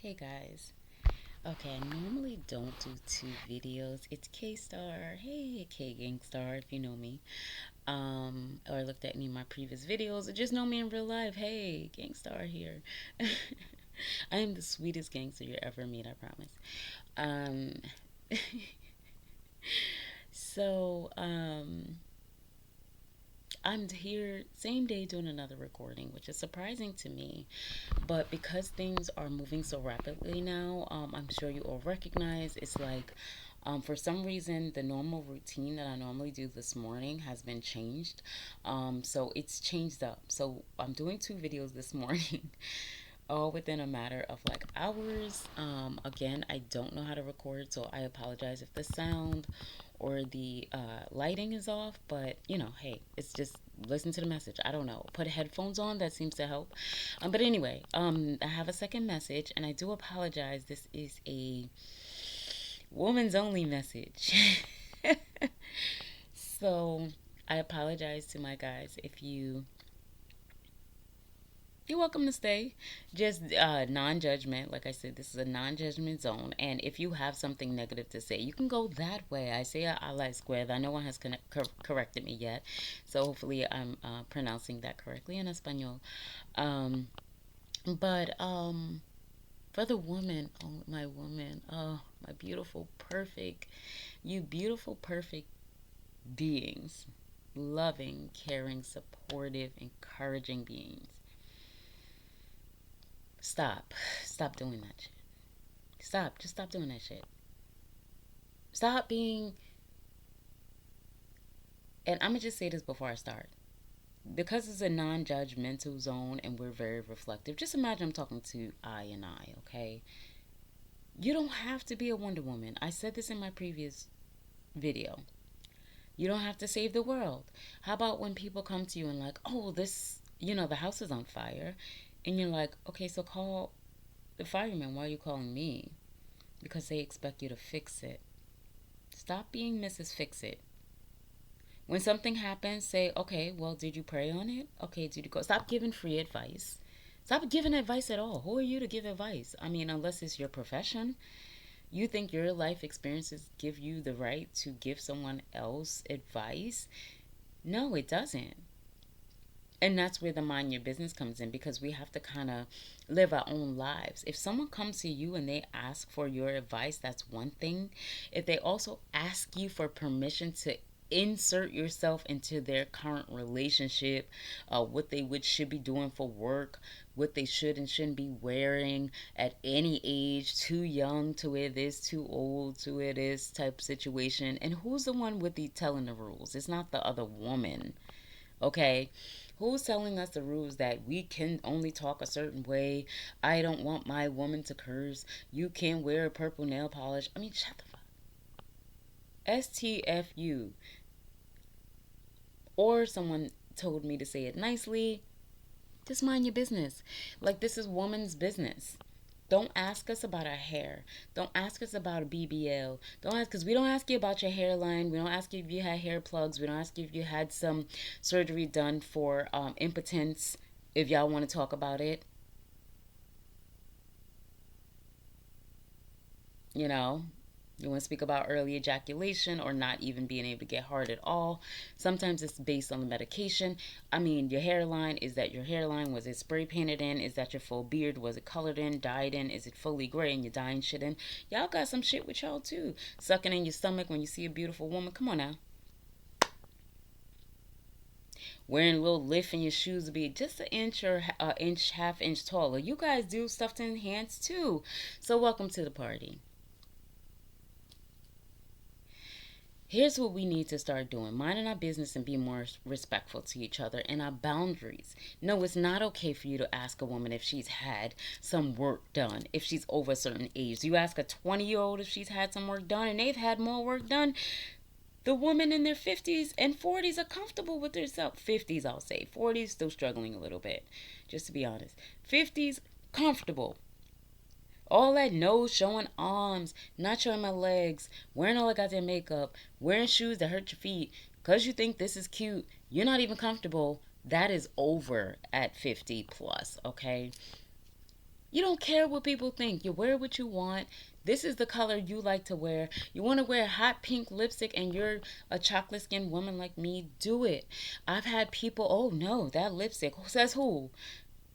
Hey guys. Okay, I normally don't do two videos. It's K Star. Hey, K Gang Star, if you know me. Or looked at any of my previous videos, or just know me in real life. Hey, Gang Star here. I am the sweetest gangster you ever meet, I promise. Um, so, I'm here same day doing another recording, which is surprising to me. But because things are moving so rapidly now, I'm sure you all recognize it's like for some reason, the normal routine that I normally do this morning has been changed. So it's changed up. So I'm doing two videos this morning, all within a matter of like hours. Again, I don't know how to record, so I apologize if the sound or the lighting is off. But hey, it's just listen to the message. I don't know. Put headphones on. That seems to help. But anyway, I have a second message, and I do apologize. This is a woman's only message. So I apologize to my guys if you're welcome to stay. Just non-judgment. Like I said, this is a non-judgment zone. And if you have something negative to say, you can go that way. I say a la izquierda. No one has corrected me yet, so hopefully I'm pronouncing that correctly in Espanol. Um, but for the woman, oh my beautiful, perfect, you beautiful, perfect beings, loving, caring, supportive, encouraging beings. Stop doing that shit. Just stop doing that shit. Stop being, and I'm gonna just say this before I start. Because it's a non judgmental zone and we're very reflective, just imagine I'm talking to I and I, okay? You don't have to be a Wonder Woman. I said this in my previous video. You don't have to save the world. How about when people come to you and, like, oh, the house is on fire? And you're like, okay, so call the fireman. Why are you calling me? Because they expect you to fix it. Stop being Mrs. Fix It. When something happens, say, okay, well, did you pray on it? Okay, did you go? Stop giving free advice. Stop giving advice at all. Who are you to give advice? I mean, unless it's your profession. You think your life experiences give you the right to give someone else advice? No, it doesn't. And that's where the mind your business comes in, because we have to kind of live our own lives. If someone comes to you and they ask for your advice, that's one thing. If they also ask you for permission to insert yourself into their current relationship, what they would should be doing for work, what they should and shouldn't be wearing at any age, too young to wear this, too old to wear this type of situation, and who's the one with the telling the rules? It's not the other woman. Okay, who's telling us the rules that we can only talk a certain way? I don't want my woman to curse. You can't wear purple nail polish. I mean, shut the fuck. STFU. Or someone told me to say it nicely. Just mind your business. Like, this is woman's business. Don't ask us about our hair. Don't ask us about a BBL. Don't ask, because we don't ask you about your hairline. We don't ask you if you had hair plugs. We don't ask you if you had some surgery done for impotence. If y'all want to talk about it, you know, you want to speak about early ejaculation or not even being able to get hard at all. Sometimes it's based on the medication. I mean, your hairline, is that your hairline? Was it spray painted in? Is that your full beard? Was it colored in, dyed in? Is it fully gray and you're dyeing shit in? Y'all got some shit with y'all too. Sucking in your stomach when you see a beautiful woman. Come on now. Wearing a little lift in your shoes to be just an inch or inch, half inch taller. You guys do stuff to enhance too. So welcome to the party. Here's what we need to start doing: minding our business and being more respectful to each other and our boundaries. No, it's not okay for you to ask a woman if she's had some work done, if she's over a certain age. You ask a 20-year-old if she's had some work done and they've had more work done. The women in their 50s and 40s are comfortable with themselves. 50s, I'll say. 40s, still struggling a little bit, just to be honest. 50s, comfortable. All that nose showing, arms, not showing my legs, wearing all that goddamn makeup, wearing shoes that hurt your feet, because you think this is cute, you're not even comfortable. That is over at 50 plus, okay? You don't care what people think. You wear what you want. This is the color you like to wear. You want to wear hot pink lipstick and you're a chocolate skinned woman like me, do it. I've had people, oh no, that lipstick. Who says who?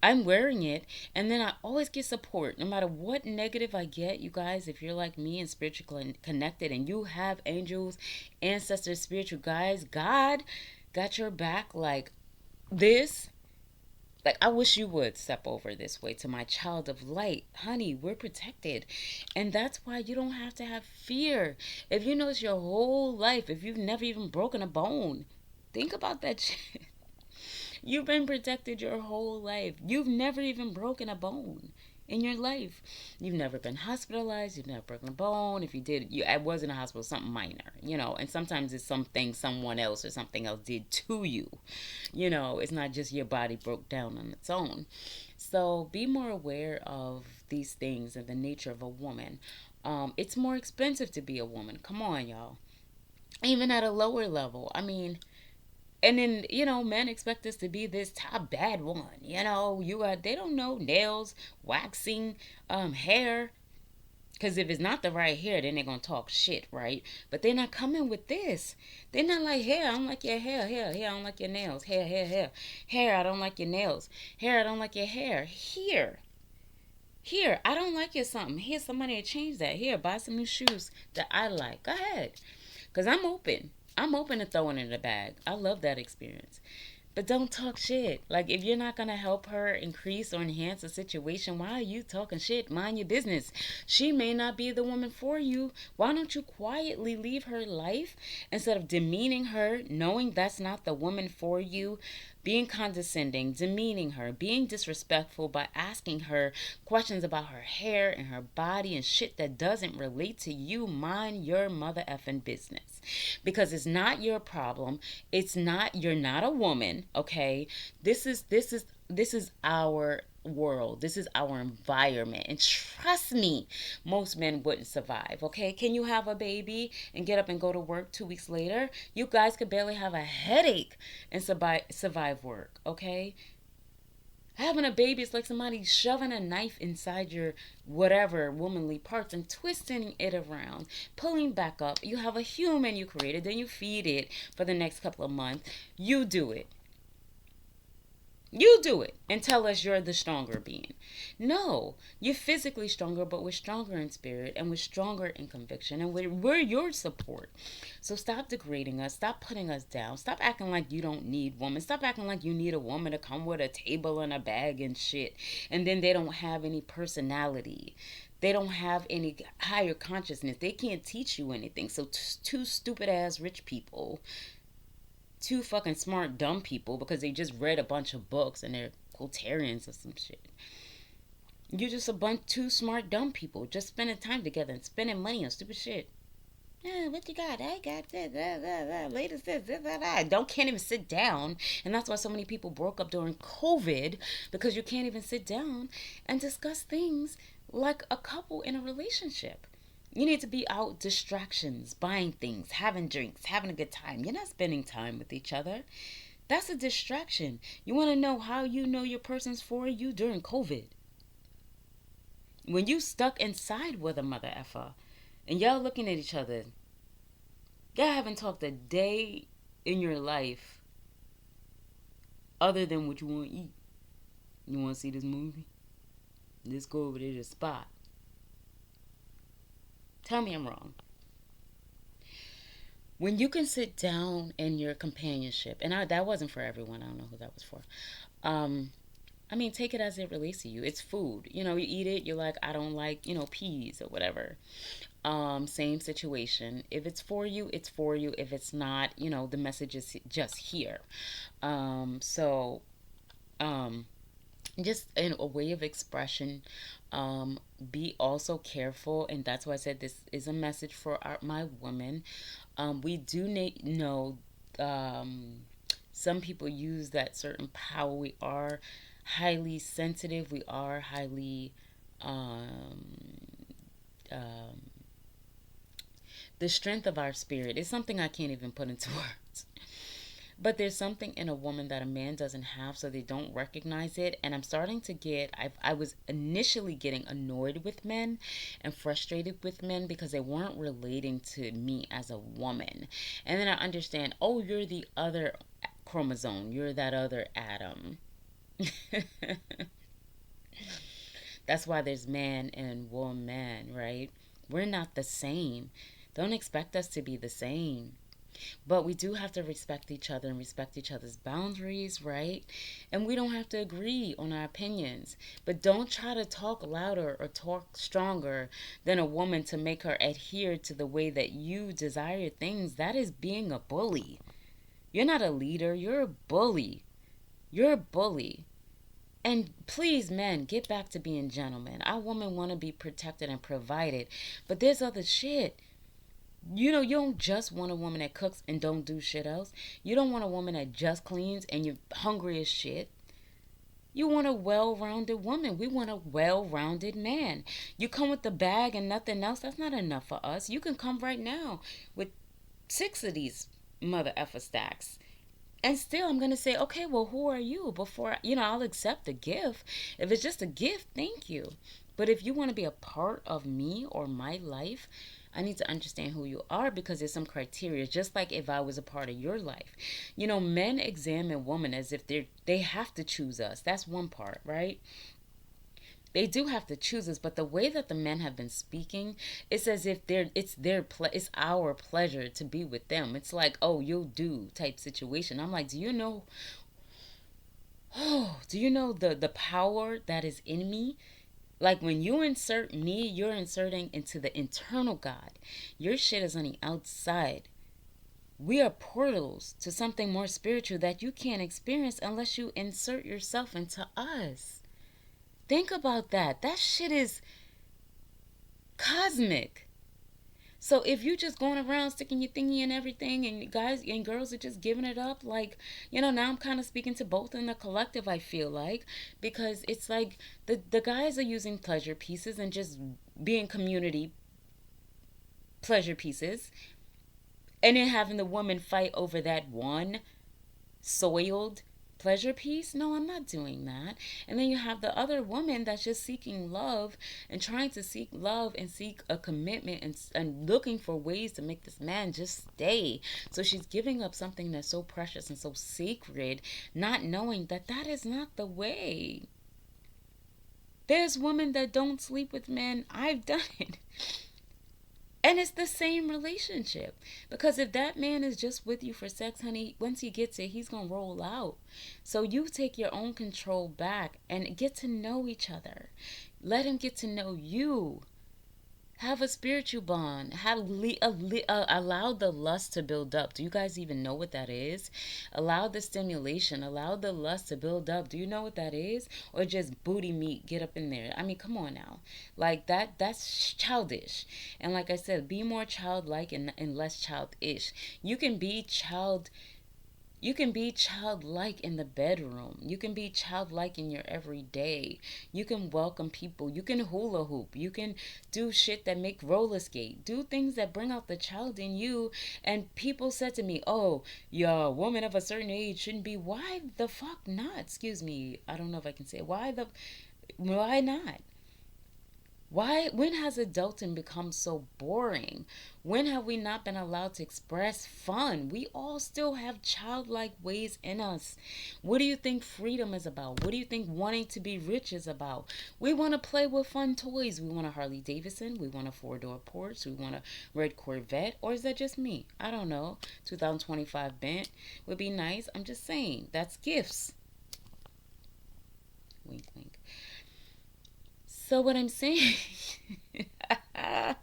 I'm wearing it, and then I always get support no matter what negative I get. You guys, if you're like me and spiritually connected and you have angels, ancestors, spiritual guides, God got your back like this. Like, I wish you would step over this way to my child of light. Honey, we're protected. And that's why you don't have to have fear. If you notice your whole life, if you've never even broken a bone, think about that shit. You've been protected your whole life. You've never even broken a bone in your life. You've never been hospitalized. You've never broken a bone. If you did, I was in a hospital, something minor, and sometimes it's something someone else or something else did to you. It's not just your body broke down on its own. So be more aware of these things and the nature of a woman. It's more expensive to be a woman. Come on, y'all. Even at a lower level. I mean, and then men expect us to be this top bad one. They don't know nails, waxing, hair. Because if it's not the right hair, then they're gonna talk shit, right? But they're not coming with this. They're not like, hair, I don't like your hair, I don't like your nails, hair, I don't like your nails, hair, I don't like your hair, here, I don't like your something, here's some money to change that, here, buy some new shoes that I like, go ahead. Because I'm open to throwing in the bag. I love that experience. But don't talk shit. Like, if you're not going to help her increase or enhance a situation, why are you talking shit? Mind your business. She may not be the woman for you. Why don't you quietly leave her life instead of demeaning her, knowing that's not the woman for you? Being condescending, demeaning her, being disrespectful by asking her questions about her hair and her body and shit that doesn't relate to you. Mind your mother effing business. Because it's not your problem. You're not a woman, okay? This is our world. This is our environment. And trust me, most men wouldn't survive, okay? Can you have a baby and get up and go to work 2 weeks later? You guys could barely have a headache and survive work, okay? Having a baby is like somebody shoving a knife inside your whatever womanly parts and twisting it around, pulling back up. You have a human you created, then you feed it for the next couple of months. You do it. You do it and tell us you're the stronger being. No, you're physically stronger, but we're stronger in spirit and we're stronger in conviction and we're your support. So stop degrading us. Stop putting us down. Stop acting like you don't need women. Stop acting like you need a woman to come with a table and a bag and shit. And then they don't have any personality. They don't have any higher consciousness. They can't teach you anything. So two stupid ass rich people, two fucking smart dumb people because they just read a bunch of books and they're quotarians or some shit. You're just a bunch two smart dumb people just spending time together and spending money on stupid shit. Yeah, what you got? I got this, latest this. Don't can't even sit down, and that's why so many people broke up during COVID because you can't even sit down and discuss things like a couple in a relationship. You need to be out distractions, buying things, having drinks, having a good time. You're not spending time with each other. That's a distraction. You want to know how you know your person's for you during COVID? When you stuck inside with a mother effer and y'all looking at each other, y'all haven't talked a day in your life other than what you want to eat. You want to see this movie? Let's go over to the spot. Tell me I'm wrong. When you can sit down in your companionship, and that wasn't for everyone. I don't know who that was for. Take it as it relates to you. It's food. You eat it. You're like, I don't like, peas or whatever. Same situation. If it's for you, it's for you. If it's not, the message is just here. So, just in a way of expression. Be also careful, and that's why I said this is a message for my women. We do know some people use that certain power. We are highly sensitive. We are highly the strength of our spirit is something I can't even put into words. But there's something in a woman that a man doesn't have, so they don't recognize it. And I'm starting to I was initially getting annoyed with men and frustrated with men because they weren't relating to me as a woman. And then I understand, oh, you're the other chromosome, you're that other atom. That's why there's man and woman, right? We're not the same. Don't expect us to be the same. But we do have to respect each other and respect each other's boundaries, right? And we don't have to agree on our opinions. But don't try to talk louder or talk stronger than a woman to make her adhere to the way that you desire things. That is being a bully. You're not a leader, you're a bully. You're a bully. And please, men, get back to being gentlemen. Our women want to be protected and provided. But there's other shit. You don't just want a woman that cooks and don't do shit else. You don't want a woman that just cleans and you're hungry as shit. You want a well-rounded woman. We want a well-rounded man. You come with the bag and nothing else, that's not enough for us. You can come right now with 6 of these mother effer stacks. And still, I'm going to say, okay, well, who are you? Before, I'll accept the gift. If it's just a gift, thank you. But if you want to be a part of me or my life, I need to understand who you are because there's some criteria, just like if I was a part of your life. Men examine women as if they have to choose us. That's one part, right? They do have to choose us, but the way that the men have been speaking, it's as if it's our pleasure to be with them. It's like, oh, you'll do type situation. I'm like, do you know? Oh, do you know the power that is in me? Like when you insert me, you're inserting into the internal God. Your shit is on the outside. We are portals to something more spiritual that you can't experience unless you insert yourself into us. Think about that. That shit is cosmic. So if you just going around sticking your thingy and everything and guys and girls are just giving it up, like, now I'm kind of speaking to both in the collective, I feel like, because it's like the guys are using pleasure pieces and just being community pleasure pieces and then having the woman fight over that one soiled pleasure piece. No, I'm not doing that. And then you have the other woman that's just seeking love and trying to seek love and seek a commitment and looking for ways to make this man just stay. So she's giving up something that's so precious and so sacred, not knowing that that is not the way. There's women that don't sleep with men. I've done it. And it's the same relationship. Because if that man is just with you for sex, honey, once he gets it, he's going to roll out. So you take your own control back and get to know each other. Let him get to know you. Have a spiritual bond. Allow the lust to build up. Do you guys even know what that is? Allow the stimulation. Allow the lust to build up. Do you know what that is? Or just booty meat, get up in there. I mean, come on now. Like that's childish. And like I said, be more childlike and less childish. You can be childlike in the bedroom. You can be childlike in your everyday. You can welcome people. You can hula hoop. You can do shit that make roller skate. Do things that bring out the child in you. And people said to me, oh, yeah, a woman of a certain age shouldn't be. Why the fuck not? Excuse me. I don't know if I can say it. Why not? When has adulting become so boring? When have we not been allowed to express fun? We all still have childlike ways in us. What do you think freedom is about? What do you think wanting to be rich is about? We want to play with fun toys. We want a Harley Davidson. We want a 4-door Porsche. We want a red Corvette. Or is that just me? I don't know. 2025 Bent would be nice. I'm just saying. That's gifts. Wink, wink. So what I'm saying, guys,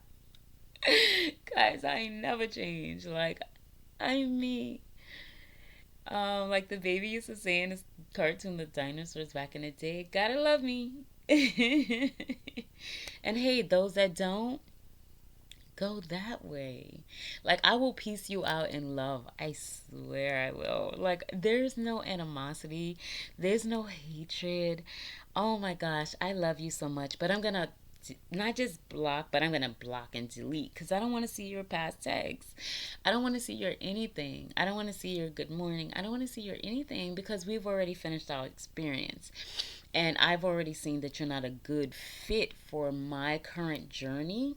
I ain't never changed. Like, I'm me. Like the baby used to say in his cartoon, The Dinosaurs back in the day, gotta love me. And hey, those that don't, go that way. Like, I will piece you out in love. I swear I will. Like, there's no animosity, there's no hatred. Oh my gosh, I love you so much. But I'm gonna not just block, but I'm gonna block and delete because I don't want to see your past texts. I don't want to see your anything. I don't want to see your good morning. I don't want to see your anything because we've already finished our experience. And I've already seen that you're not a good fit for my current journey.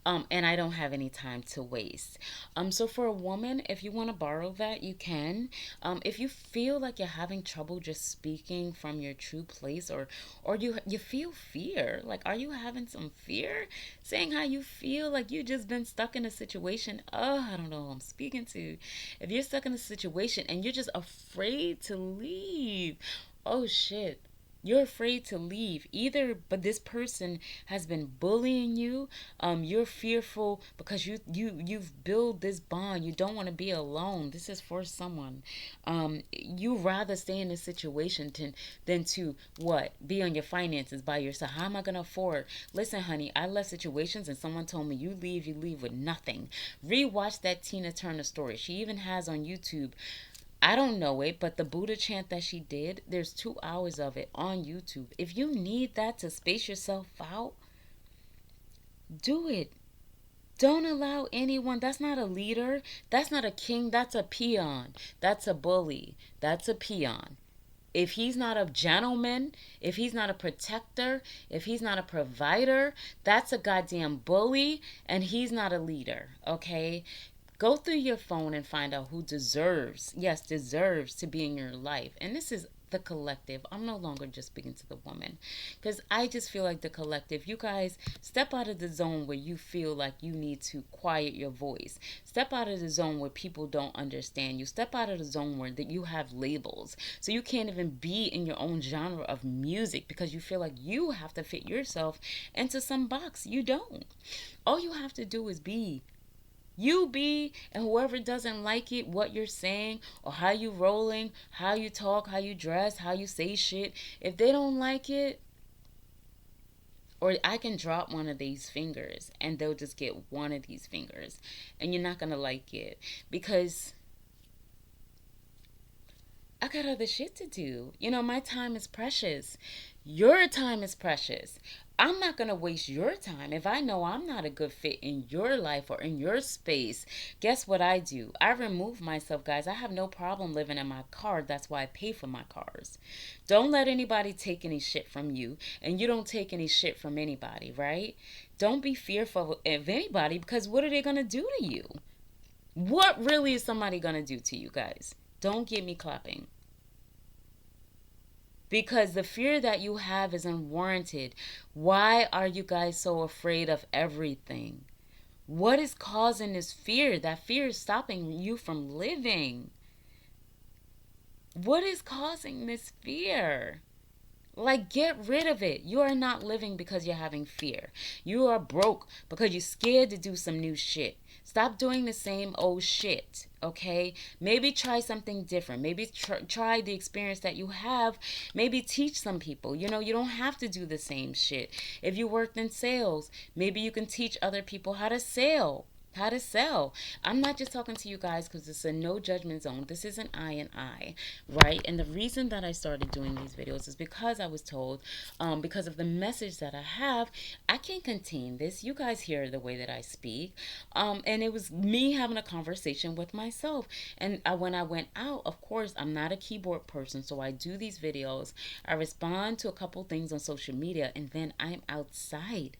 And I don't have any time to waste. So for a woman, if you want to borrow that, you can. If you feel like you're having trouble just speaking from your true place, or you feel fear, like are you having some fear saying how you feel, like you just been stuck in a situation? Oh, I don't know who I'm speaking to. If you're stuck in a situation and you're just afraid to leave, oh shit, you're afraid to leave either, but this person has been bullying you. You're fearful because you've built this bond. You don't want to be alone. This is for someone. You rather stay in this situation than to what, be on your finances by yourself. How am I gonna afford? Listen, honey, I left situations and someone told me you leave with nothing. Rewatch that Tina Turner story. She even has on YouTube, I don't know it, but the Buddha chant that she did, there's 2 hours of it on YouTube. If you need that to space yourself out, do it. Don't allow anyone, that's not a leader, that's not a king, that's a peon. That's a bully. That's a peon. If he's not a gentleman, if he's not a protector, if he's not a provider, that's a goddamn bully and he's not a leader, okay? Go through your phone and find out who deserves, yes, deserves to be in your life. And this is the collective. I'm no longer just speaking to the woman because I just feel like the collective, you guys step out of the zone where you feel like you need to quiet your voice. Step out of the zone where people don't understand you. Step out of the zone where that you have labels. So you can't even be in your own genre of music because you feel like you have to fit yourself into some box. You don't. All you have to do is be. You be, and whoever doesn't like it, what you're saying, or how you rolling, how you talk, how you dress, how you say shit, if they don't like it, or I can drop one of these fingers and they'll just get one of these fingers and you're not gonna like it because I got other shit to do. You know, my time is precious. Your time is precious. I'm not going to waste your time. If I know I'm not a good fit in your life or in your space, guess what I do? I remove myself, guys. I have no problem living in my car. That's why I pay for my cars. Don't let anybody take any shit from you, and you don't take any shit from anybody, right? Don't be fearful of anybody because what are they going to do to you? What really is somebody going to do to you, guys? Don't get me clapping. Because the fear that you have is unwarranted. Why are you guys so afraid of everything? What is causing this fear? That fear is stopping you from living. What is causing this fear? Like, get rid of it. You are not living because you're having fear. You are broke because you're scared to do some new shit. Stop doing the same old shit, okay? Maybe try something different. Maybe try the experience that you have. Maybe teach some people. You know, you don't have to do the same shit. If you worked in sales, maybe you can teach other people how to sell. How to sell. I'm not just talking to you guys because it's a no judgment zone. This is an I and I, right? And the reason that I started doing these videos is because I was told, because of the message that I have, I can't contain this. You guys hear the way that I speak. And it was me having a conversation with myself. And when I went out, of course, I'm not a keyboard person, so I do these videos. I respond to a couple things on social media, and then I'm outside.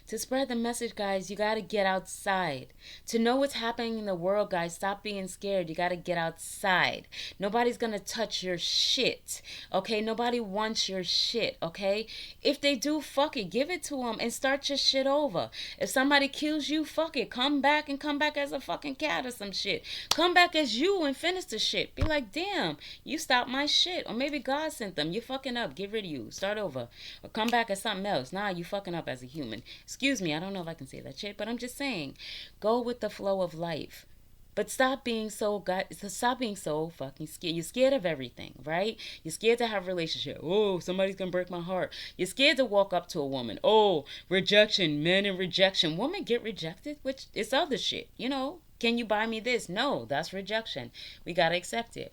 To spread the message, guys, you got to get outside. To know what's happening in the world, guys, stop being scared. You got to get outside. Nobody's going to touch your shit, okay? Nobody wants your shit, okay? If they do, fuck it. Give it to them and start your shit over. If somebody kills you, fuck it. Come back and come back as a fucking cat or some shit. Come back as you and finish the shit. Be like, damn, you stopped my shit. Or maybe God sent them. You fucking up. Get rid of you. Start over. Or come back as something else. Nah, you fucking up as a human. Excuse me, I don't know if I can say that shit, but I'm just saying, go with the flow of life. But stop being so fucking scared. You're scared of everything, right? You're scared to have a relationship. Oh, somebody's gonna break my heart. You're scared to walk up to a woman. Oh, rejection, men and rejection. Women get rejected, which is other shit, you know. Can you buy me this? No, that's rejection. We gotta accept it.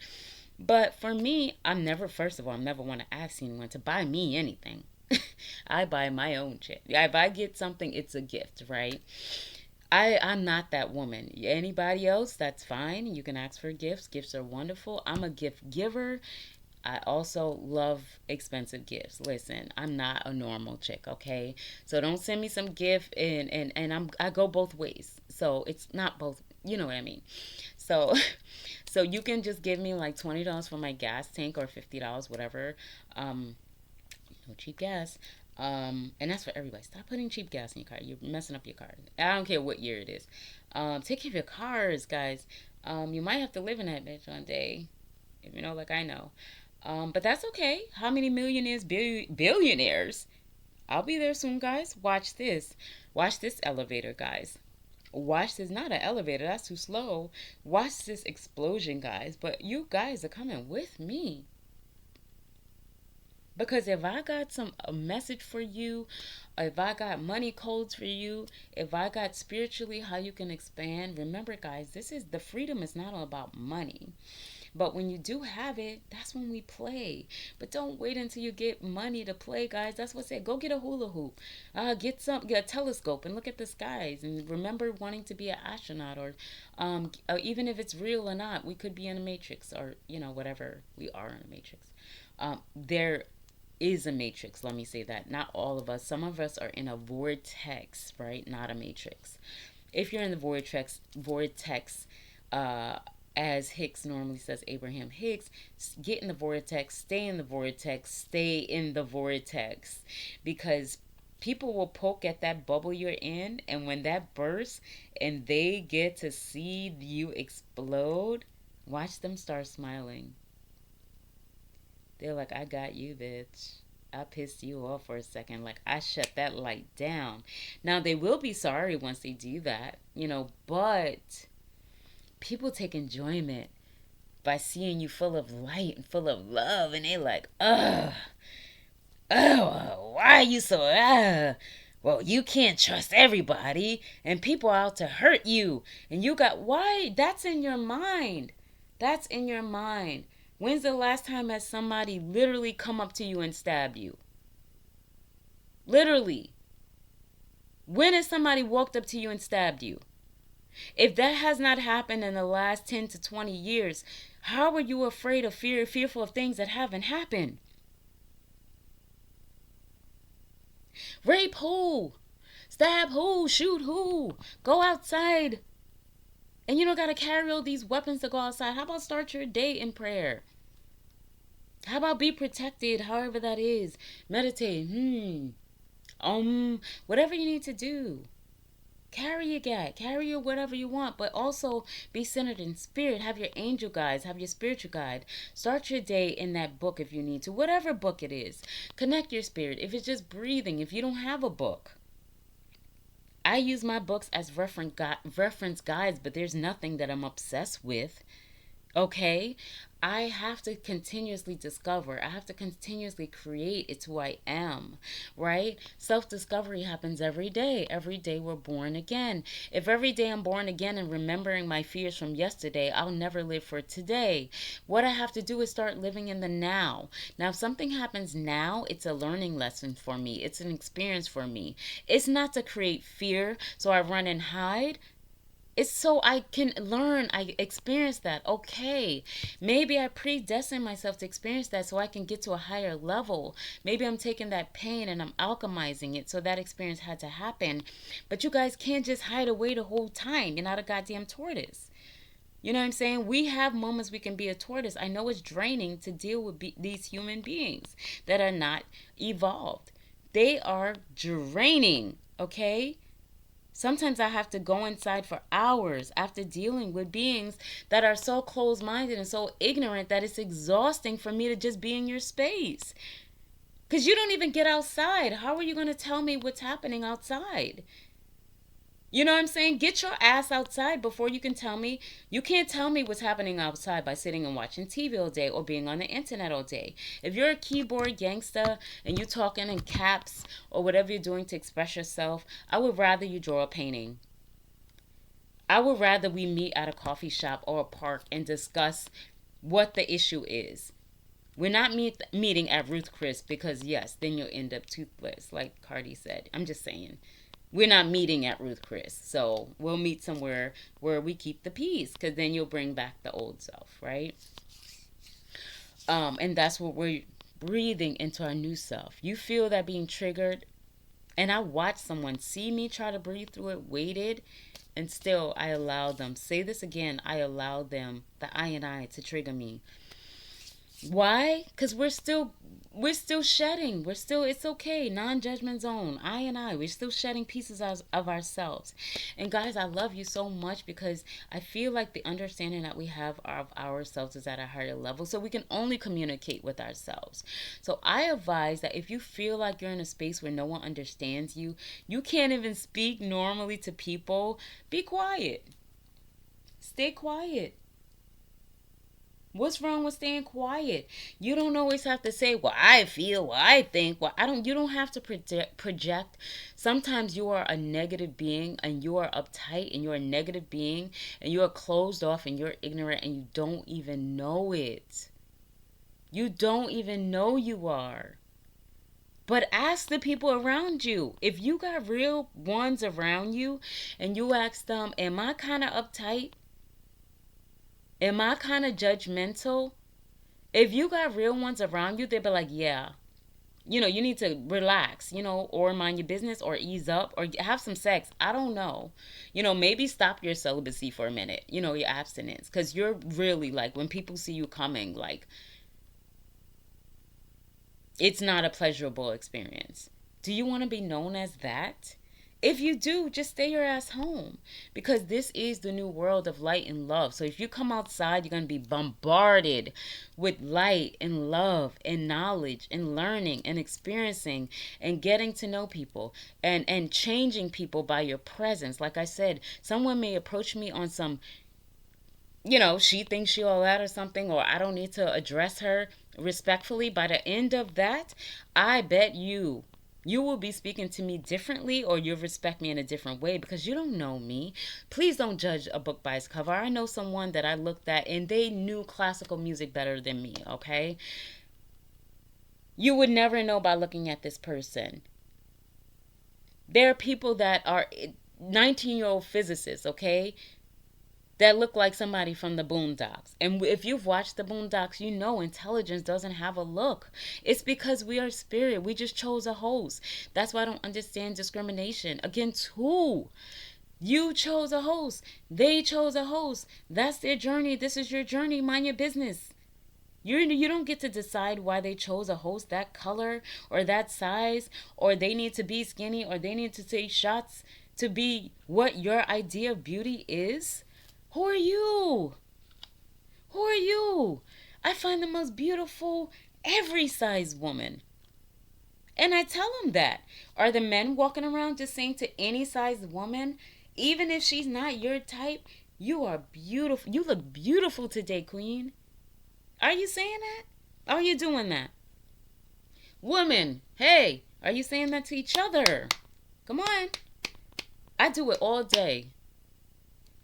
But for me, first of all, I'm never want to ask anyone to buy me anything. I buy my own shit. If I get something, it's a gift, right? I'm not that woman. Anybody else, that's fine. You can ask for gifts. Gifts are wonderful. I'm a gift giver. I also love expensive gifts. Listen, I'm not a normal chick, okay? So don't send me some gift and I go both ways. So it's not both, you know what I mean? So so you can just give me like $20 for my gas tank or $50, whatever. Um no cheap gas. And that's for everybody. Stop putting cheap gas in your car. You're messing up your car. I don't care what year it is. Take care of your cars, guys. You might have to live in that bitch one day. If you know, like I know. But that's okay. How many millionaires, billionaires? I'll be there soon, guys. Watch this. Watch this elevator, guys. Watch this. Not an elevator. That's too slow. Watch this explosion, guys. But you guys are coming with me. Because if I got a message for you, if I got money codes for you, if I got spiritually how you can expand, remember guys, this is the freedom is not all about money. But when you do have it, that's when we play. But don't wait until you get money to play, guys. That's what I said. Go get a hula hoop. Get a telescope and look at the skies. And remember wanting to be an astronaut even if it's real or not, we could be in a matrix or, whatever. We are in a matrix. There is a matrix, let me say that. Not all of us. Some of us are in a vortex, right? Not a matrix. If you're in the vortex, as Hicks normally says, Abraham Hicks, get in the vortex, stay in the vortex, stay in the vortex. Because people will poke at that bubble you're in, and when that bursts and they get to see you explode, watch them start smiling. They're like, I got you, bitch. I pissed you off for a second. Like, I shut that light down. Now, they will be sorry once they do that, but people take enjoyment by seeing you full of light and full of love. And they like, why are you so, well, you can't trust everybody. And people are out to hurt you. And why? That's in your mind. That's in your mind. When's the last time has somebody literally come up to you and stabbed you? Literally. When has somebody walked up to you and stabbed you? If that has not happened in the last 10 to 20 years, how are you afraid of fearful of things that haven't happened? Rape who? Stab who? Shoot who? Go outside. And you don't got to carry all these weapons to go outside. How about start your day in prayer? How about be protected, however that is? Meditate. Whatever you need to do. Carry your gat. Carry your whatever you want. But also be centered in spirit. Have your angel guides. Have your spiritual guide. Start your day in that book if you need to. Whatever book it is. Connect your spirit. If it's just breathing. If you don't have a book. I use my books as reference guides, but there's nothing that I'm obsessed with. Okay? I have to continuously discover. I have to continuously create. It's who I am, right? Self-discovery happens every day. Every day we're born again. If every day I'm born again and remembering my fears from yesterday, I'll never live for today. What I have to do is start living in the now. Now, if something happens now, it's a learning lesson for me. It's an experience for me. It's not to create fear so I run and hide. It's so I can learn, I experience that. Okay, maybe I predestined myself to experience that so I can get to a higher level. Maybe I'm taking that pain and I'm alchemizing it so that experience had to happen. But you guys can't just hide away the whole time. You're not a goddamn tortoise. You know what I'm saying? We have moments we can be a tortoise. I know it's draining to deal with these human beings that are not evolved. They are draining, okay? Sometimes I have to go inside for hours after dealing with beings that are so closed-minded and so ignorant that it's exhausting for me to just be in your space. Because you don't even get outside. How are you going to tell me what's happening outside? You know what I'm saying? Get your ass outside before you can tell me. You can't tell me what's happening outside by sitting and watching TV all day or being on the internet all day. If you're a keyboard gangster and you're talking in caps or whatever you're doing to express yourself, I would rather you draw a painting. I would rather we meet at a coffee shop or a park and discuss what the issue is. We're not meeting at Ruth Chris because, yes, then you'll end up toothless, like Cardi said. I'm just saying. We're not meeting at Ruth Chris. So we'll meet somewhere where we keep the peace because then you'll bring back the old self, right? And that's what we're breathing into our new self. You feel that being triggered, and I watched someone see me try to breathe through it, waited, and still I allowed them. Say this again, I allowed them, the I and I, to trigger me. Why? Because we're still shedding. We're still, it's okay. Non-judgment zone. I and I. We're still shedding pieces of ourselves. And guys, I love you so much because I feel like the understanding that we have of ourselves is at a higher level. So we can only communicate with ourselves. So I advise that if you feel like you're in a space where no one understands you, you can't even speak normally to people, be quiet. Stay quiet. What's wrong with staying quiet? You don't always have to say, well, I feel, well, I think, well, I don't, you don't have to project. Sometimes you are a negative being and you are uptight and you're a negative being and you are closed off and you're ignorant and you don't even know it. You don't even know you are. But ask the people around you. If you got real ones around you and you ask them, am I kind of uptight? Am I kind of judgmental? If you got real ones around you, they'll be like, yeah, you need to relax, or mind your business or ease up or have some sex. I don't know. Maybe stop your celibacy for a minute, your abstinence. Because you're really like, when people see you coming, like, it's not a pleasurable experience. Do you want to be known as that? If you do, just stay your ass home because this is the new world of light and love. So if you come outside, you're going to be bombarded with light and love and knowledge and learning and experiencing and getting to know people and changing people by your presence. Like I said, someone may approach me on some, she thinks she all that or something, or I don't need to address her respectfully. By the end of that, I bet you will be speaking to me differently or you'll respect me in a different way because you don't know me. Please don't judge a book by its cover. I know someone that I looked at and they knew classical music better than me, okay? You would never know by looking at this person. There are people that are 19-year-old physicists, okay? That look like somebody from the Boondocks. And if you've watched the Boondocks, you know intelligence doesn't have a look. It's because we are spirit. We just chose a host. That's why I don't understand discrimination. Against who? You chose a host. They chose a host. That's their journey. This is your journey. Mind your business. You don't get to decide why they chose a host that color or that size, or they need to be skinny, or they need to take shots to be what your idea of beauty is. Who are you? Who are you? I find the most beautiful every size woman. And I tell them that. Are the men walking around just saying to any size woman, even if she's not your type, you are beautiful. You look beautiful today, queen. Are you saying that? Are you doing that? Women, hey, are you saying that to each other? Come on. I do it all day.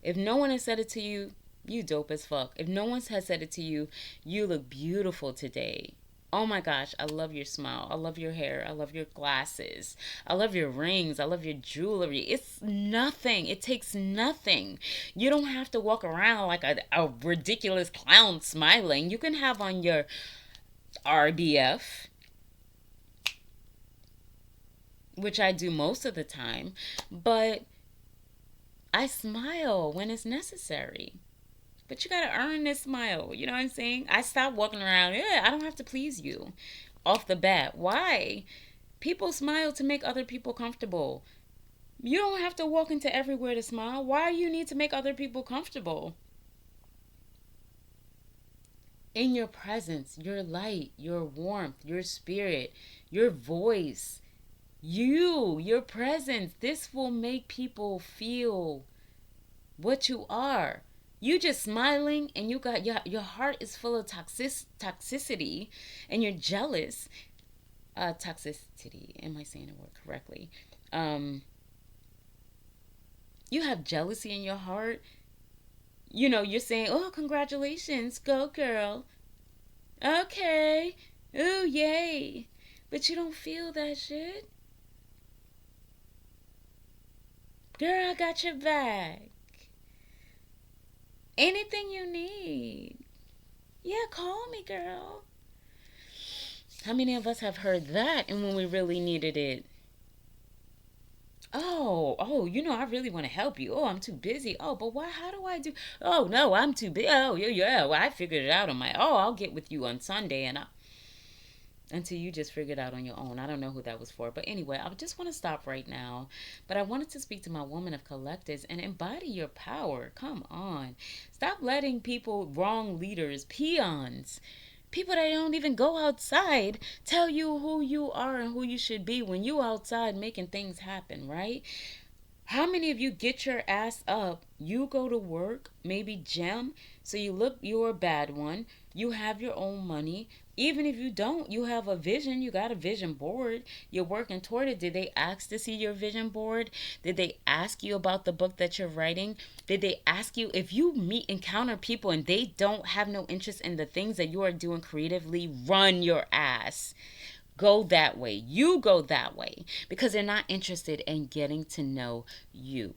If no one has said it to you, you dope as fuck. If no one has said it to you, you look beautiful today. Oh my gosh, I love your smile. I love your hair. I love your glasses. I love your rings. I love your jewelry. It's nothing. It takes nothing. You don't have to walk around like a ridiculous clown smiling. You can have on your RBF, which I do most of the time, but I smile when it's necessary. But you gotta earn this smile. You know what I'm saying? I stopped walking around. Yeah, I don't have to please you off the bat. Why? People smile to make other people comfortable. You don't have to walk into everywhere to smile. Why do you need to make other people comfortable? In your presence, your light, your warmth, your spirit, your voice, your presence, this will make people feel what you are. You just smiling and you got your heart is full of toxicity and you're jealous. Toxicity. Am I saying the word correctly? You have jealousy in your heart. you're saying, oh, congratulations, go girl. Okay. Ooh, yay. But you don't feel that shit. Girl, I got your back. Anything you need. Yeah, call me, girl. How many of us have heard that and when we really needed it? Oh, I really want to help you. Oh, I'm too busy. Oh, but why? How do I do? Oh, no, I'm too busy. Oh, yeah. Well, I figured it out on my. Oh, I'll get with you on Sunday, until you just figured out on your own. I don't know who that was for, but anyway, I just want to stop right now. But I wanted to speak to my woman of collectives and embody your power. Come on, stop letting people, wrong leaders, peons, people that don't even go outside tell you who you are and who you should be when you outside making things happen, right? How many of you get your ass up, you go to work, maybe gym, so you look, you're a bad one, you have your own money. Even if you don't, you have a vision, you got a vision board, you're working toward it. Did they ask to see your vision board? Did they ask you about the book that you're writing? Did they ask you, if you encounter people and they don't have no interest in the things that you are doing creatively, run your ass. Go that way. You go that way because they're not interested in getting to know you.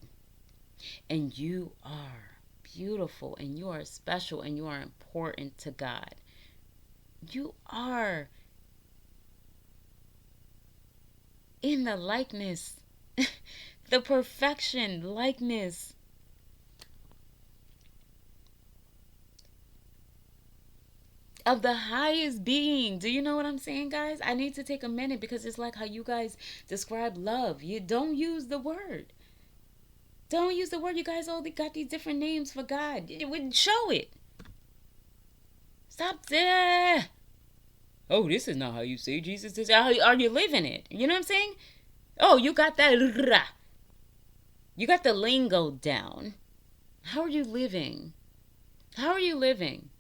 And you are beautiful and you are special and you are important to God. You are in the likeness, the perfection likeness of the highest being. Do you know what I'm saying, guys? I need to take a minute because it's like how you guys describe love. You don't use the word. Don't use the word. You guys all got these different names for God. It would show it. Stop there. Oh, this is not how you say Jesus. This is how are you living it? You know what I'm saying? Oh, you got that. You got the lingo down. How are you living? How are you living?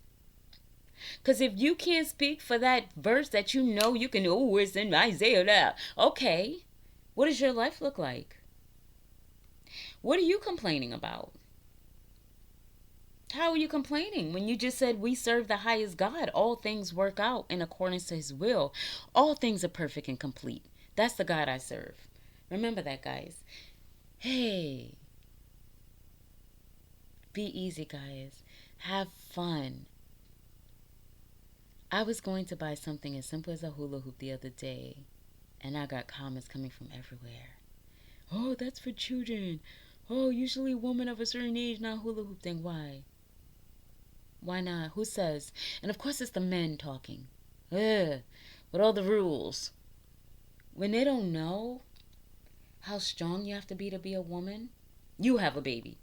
Because if you can't speak for that verse that you can, oh, it's in Isaiah now. Okay. What does your life look like? What are you complaining about? How are you complaining when you just said we serve the highest God? All things work out in accordance to his will. All things are perfect and complete. That's the God I serve. Remember that, guys. Hey, be easy, guys. Have fun. I was going to buy something as simple as a hula hoop the other day, and I got comments coming from everywhere. Oh, that's for children. Oh, usually women of a certain age not hula hoop thing. Why? Why not? Who says? And of course it's the men talking. Ugh, with all the rules. When they don't know how strong you have to be a woman, you have a baby.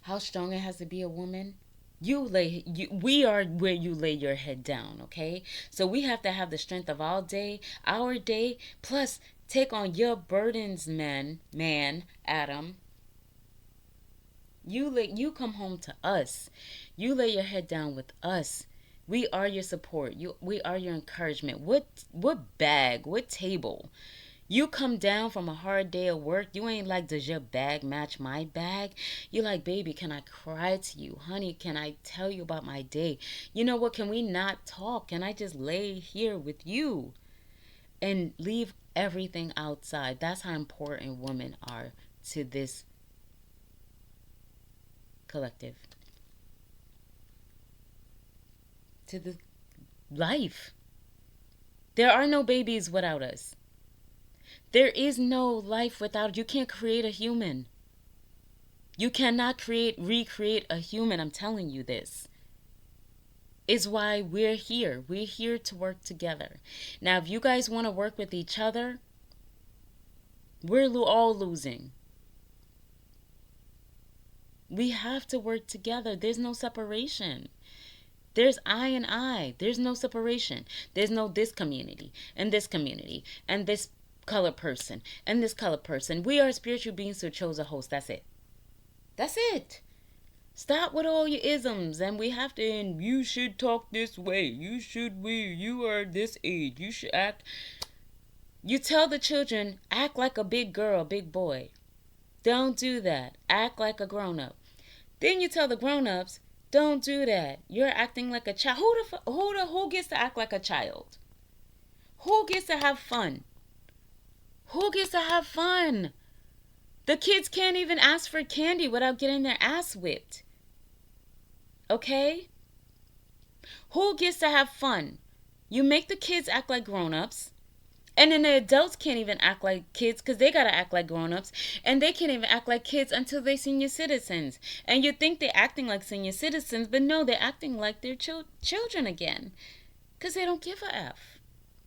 How strong it has to be a woman, we are where you lay your head down, okay? So we have to have the strength of our day, plus take on your burdens, man, Adam. You come home to us. You lay your head down with us. We are your support. We are your encouragement. What bag? What table? You come down from a hard day of work. You ain't like, does your bag match my bag? You like, baby, can I cry to you? Honey, can I tell you about my day? You know what? Can we not talk? Can I just lay here with you and leave everything outside? That's how important women are to this collective, to the life. There are no babies without us. There is no life without. You can't create a human. You cannot recreate a human. I'm telling you this. Is why we're here. We're here to work together. Now, if you guys want to work with each other, we're all losing. We have to work together. There's no separation. There's I and I. There's no separation. There's no this community and this community and this color person and this color person. We are spiritual beings who chose a host. That's it. That's it. Stop with all your isms and we have to, and you should talk this way. You are this age. You should act. You tell the children, act like a big girl, big boy. Don't do that. Act like a grown up. Then you tell the grown-ups, don't do that. You're acting like a child. Who gets to act like a child? Who gets to have fun? Who gets to have fun? The kids can't even ask for candy without getting their ass whipped. Okay? Who gets to have fun? You make the kids act like grown-ups. And then the adults can't even act like kids because they gotta act like grown-ups. And they can't even act like kids until they're senior citizens. And you think they're acting like senior citizens, but no, they're acting like they're children again. Because they don't give a F.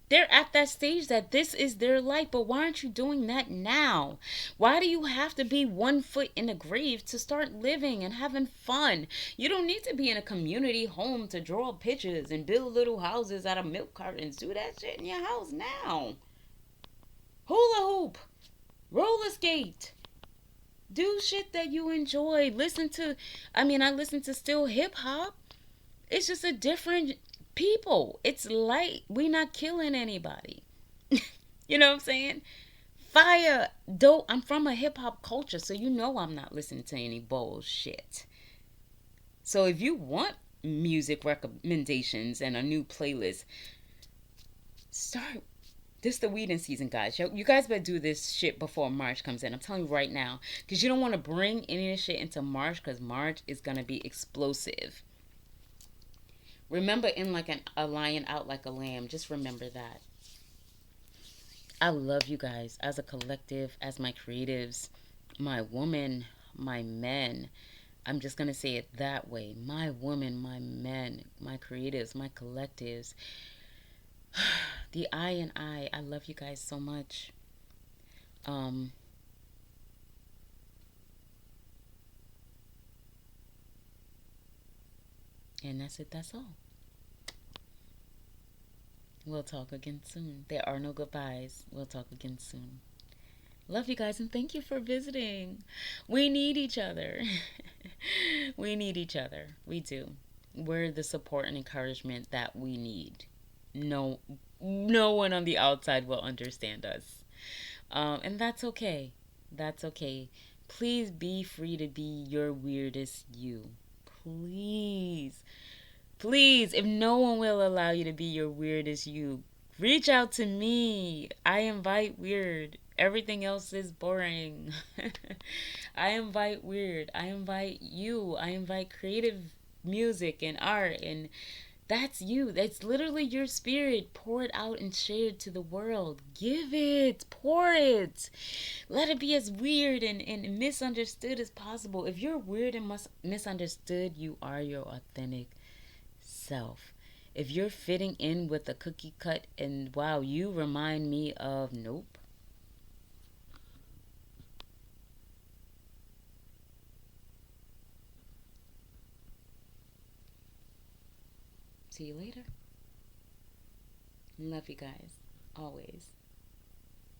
They're at that stage that this is their life, but why aren't you doing that now? Why do you have to be 1 foot in the grave to start living and having fun? You don't need to be in a community home to draw pictures and build little houses out of milk cartons. Do that shit in your house now. Hula hoop, roller skate, do shit that you enjoy. I listen to still hip hop. It's just a different people. It's light. We not killing anybody. You know what I'm saying? Fire. Dope. I'm from a hip hop culture, so you know I'm not listening to any bullshit. So if you want music recommendations and a new playlist, start. This is the weeding season, guys. You guys better do this shit before March comes in. I'm telling you right now. Because you don't want to bring any of this shit into March, because March is going to be explosive. Remember, in like a lion out like a lamb. Just remember that. I love you guys as a collective, as my creatives, my woman, my men. I'm just going to say it that way. My woman, my men, my creatives, my collectives. The I and I love you guys so much. Um, and that's it. That's all. We'll talk again soon. There are no goodbyes. We'll talk again soon. Love you guys and thank you for visiting. We need each other. We need each other. We do. We're the support and encouragement that we need. No, no one on the outside will understand us. And that's okay. That's okay. Please be free to be your weirdest you. Please. Please, if no one will allow you to be your weirdest you, reach out to me. I invite weird. Everything else is boring. I invite weird. I invite you. I invite creative music and art, and that's you. That's literally your spirit. Pour it out and share it to the world. Give it. Pour it. Let it be as weird and misunderstood as possible. If you're weird and misunderstood, you are your authentic self. If you're fitting in with a cookie cut and wow, you remind me of nope. See you later. Love you guys. Always.